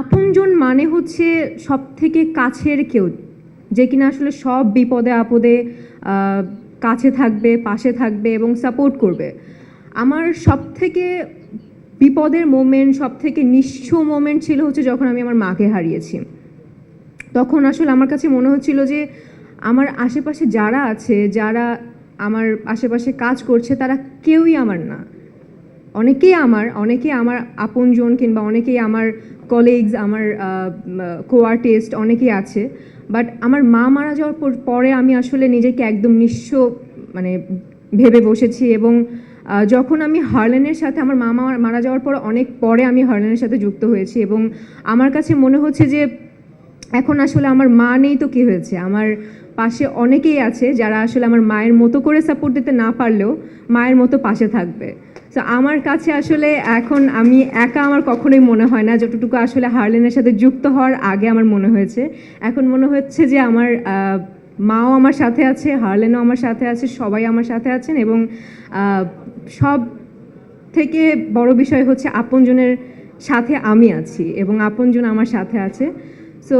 আপনজন মানে হচ্ছে সব থেকে কাছের কেউ, যে কিনা আসলে সব বিপদে আপদে কাছে থাকবে, পাশে থাকবে এবং সাপোর্ট করবে। আমার সব থেকে বিপদের মোমেন্ট, সব থেকে নিঃস্ব মোমেন্ট ছিল হচ্ছে যখন আমি আমার মাকে হারিয়েছি। তখন আসলে আমার কাছে মনে হচ্ছিল যে আমার আশেপাশে যারা আছে, যারা আমার আশেপাশে কাজ করছে, তারা কেউই আমার না। অনেকেই আমার আপনজন, কিংবা অনেকেই আমার কলিগস, আমার কো-আর্টিস্ট অনেকেই আছে। বাট আমার মা মারা যাওয়ার পরে আমি আসলে নিজেকে একদম নিঃস্ব মানে ভেবে বসেছি। এবং যখন আমি হার্লেনের সাথে, আমার মা মারা যাওয়ার পর অনেক পরে আমি হার্লেনের সাথে যুক্ত হয়েছি, এবং আমার কাছে মনে হচ্ছে যে এখন আসলে আমার মা নেই তো কী হয়েছে, আমার পাশে অনেকেই আছে যারা আসলে আমার মায়ের মতো করে সাপোর্ট দিতে না পারলেও মায়ের মতো পাশে থাকবে। তো আমার কাছে আসলে এখন আমি একা আমার কখনোই মনে হয় না, যতটুকু আসলে হার্লেনের সাথে যুক্ত হওয়ার আগে আমার মনে হয়েছে। এখন মনে হচ্ছে যে আমার মাও আমার সাথে আছে, হার্লেনও আমার সাথে আছে, সবাই আমার সাথে আছেন। এবং সব থেকে বড় বিষয় হচ্ছে আপনজনের সাথে আমি আছি এবং আপনজন আমার সাথে আছে। সো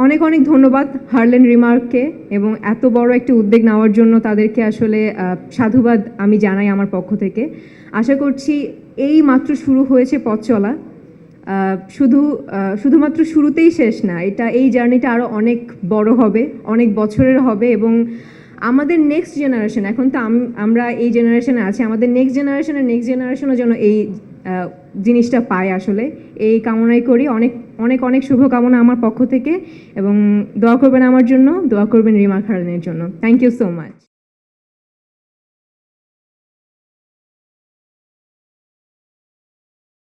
অনেক অনেক ধন্যবাদ হার্লেন রিমার্ককে, এবং এত বড় একটি উদ্যোগ নেওয়ার জন্য তাদেরকে আসলে সাধুবাদ আমি জানাই আমার পক্ষ থেকে। আশা করছি এই মাত্র শুরু হয়েছে পথ চলা, শুধুমাত্র শুরুতেই শেষ না, এই জার্নিটা আরও অনেক বড় হবে, অনেক বছরের হবে। এবং আমাদের নেক্সট জেনারেশন, এখন তো আমরা এই জেনারেশনে আছি, আমাদের নেক্সট জেনারেশনও যেন এই জিনিসটা পায় আসলে, এই কামনাই করি। অনেক অনেক অনেক শুভকামনা আমার পক্ষ থেকে, এবং দোয়া করবেন আমার জন্য, দোয়া করবেন রিমা হার্লেনের জন্য। Thank you so much.